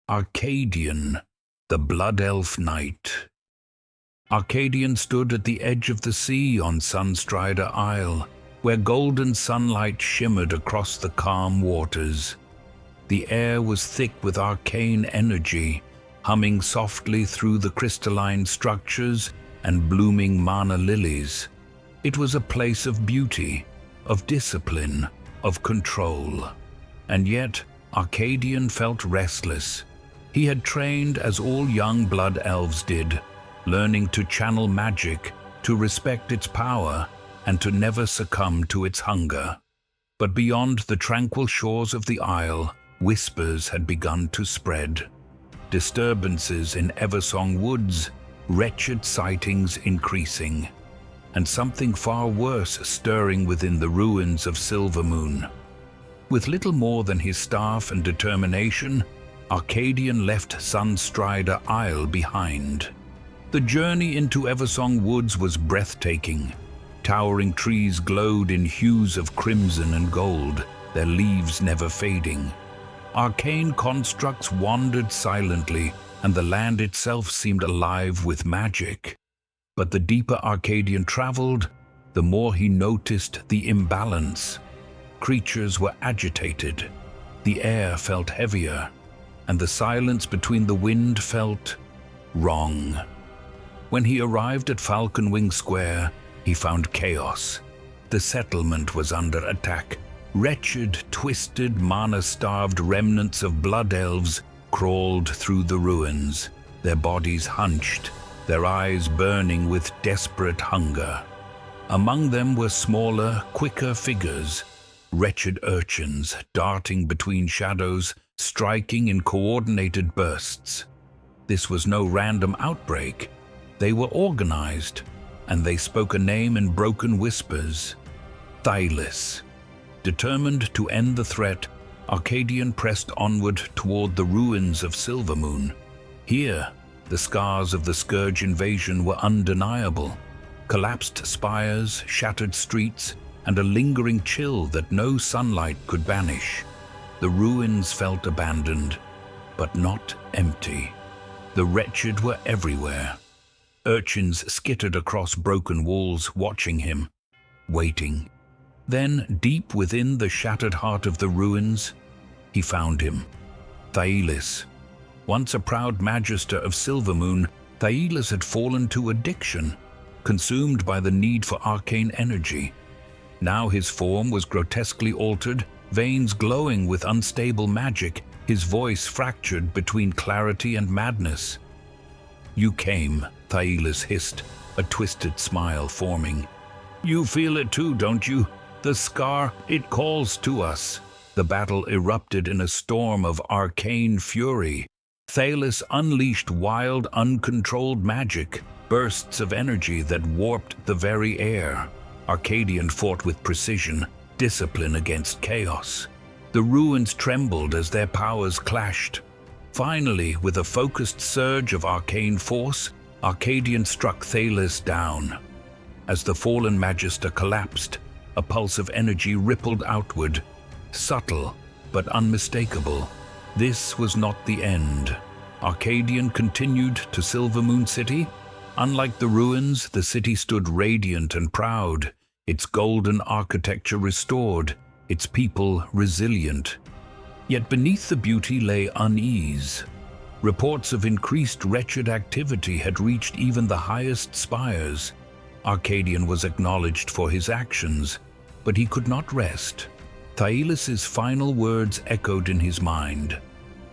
Arcadian, the Blood Elf Knight. Arcadian stood at the edge of the sea on Sunstrider Isle, where golden sunlight shimmered across the calm waters. The air was thick with arcane energy, humming softly through the crystalline structures and blooming mana lilies. It was a place of beauty, of discipline, of control. And yet, Arcadian felt restless. He had trained as all young blood elves did, learning to channel magic, to respect its power, and to never succumb to its hunger. But beyond the tranquil shores of the isle, whispers had begun to spread. Disturbances in Eversong Woods, wretched sightings increasing, and something far worse stirring within the ruins of Silvermoon. With little more than his staff and determination, Arcadian left Sunstrider Isle behind. The journey into Eversong Woods was breathtaking. Towering trees glowed in hues of crimson and gold, their leaves never fading. Arcane constructs wandered silently, and the land itself seemed alive with magic. But the deeper Arcadian traveled, the more he noticed the imbalance. Creatures were agitated, the air felt heavier, and the silence between the wind felt wrong. When he arrived at Falconwing Square, he found chaos. The settlement was under attack. Wretched, twisted, mana-starved remnants of blood elves crawled through the ruins, their bodies hunched, their eyes burning with desperate hunger. Among them were smaller, quicker figures, wretched urchins darting between shadows, striking in coordinated bursts. This was no random outbreak. They were organized, and they spoke a name in broken whispers: Thylis. Determined to end the threat, Arcadian pressed onward toward the ruins of Silvermoon. Here, the scars of the Scourge invasion were undeniable. Collapsed spires, shattered streets, and a lingering chill that no sunlight could banish. The ruins felt abandoned, but not empty. The wretched were everywhere. Urchins skittered across broken walls, watching him, waiting. Then, deep within the shattered heart of the ruins, he found him. Thylis. Once a proud magister of Silvermoon, Thylis had fallen to addiction, consumed by the need for arcane energy. Now his form was grotesquely altered, veins glowing with unstable magic, his voice fractured between clarity and madness. "You came," Thylis hissed, a twisted smile forming. "You feel it too, don't you? The scar, it calls to us." The battle erupted in a storm of arcane fury. Thylis unleashed wild, uncontrolled magic, bursts of energy that warped the very air. Arcadian fought with precision, discipline against chaos. The ruins trembled as their powers clashed. Finally, with a focused surge of arcane force, Arcadian struck Thylis down. As the fallen magister collapsed, a pulse of energy rippled outward, subtle but unmistakable. This was not the end. Arcadian continued to Silvermoon City. Unlike the ruins, the city stood radiant and proud, its golden architecture restored, its people resilient. Yet beneath the beauty lay unease. Reports of increased wretched activity had reached even the highest spires. Arcadian was acknowledged for his actions, but he could not rest. Thylis's final words echoed in his mind.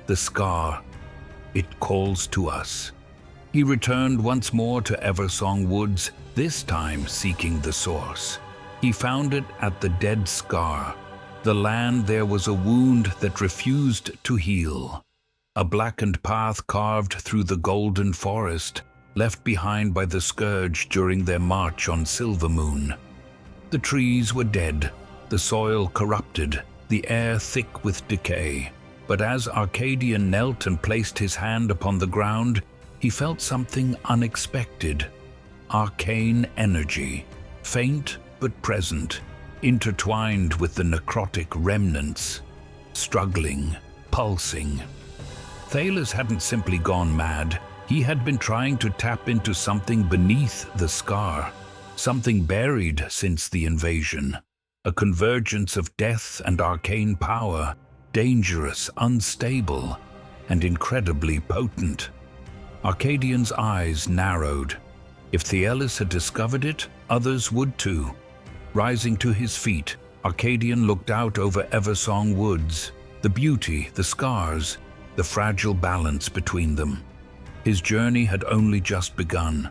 "The scar, it calls to us." He returned once more to Eversong Woods, this time seeking the source. He found it at the dead scar. The land there was a wound that refused to heal. A blackened path carved through the golden forest, left behind by the Scourge during their march on Silvermoon. The trees were dead, the soil corrupted, the air thick with decay. But as Arcadian knelt and placed his hand upon the ground, he felt something unexpected. Arcane energy, faint but present, intertwined with the necrotic remnants, struggling, pulsing. Thalos hadn't simply gone mad. He had been trying to tap into something beneath the scar, something buried since the invasion. A convergence of death and arcane power, dangerous, unstable, and incredibly potent. Arcadian's eyes narrowed. If Thalos had discovered it, others would too. Rising to his feet, Arcadian looked out over Eversong Woods, the beauty, the scars, the fragile balance between them. His journey had only just begun.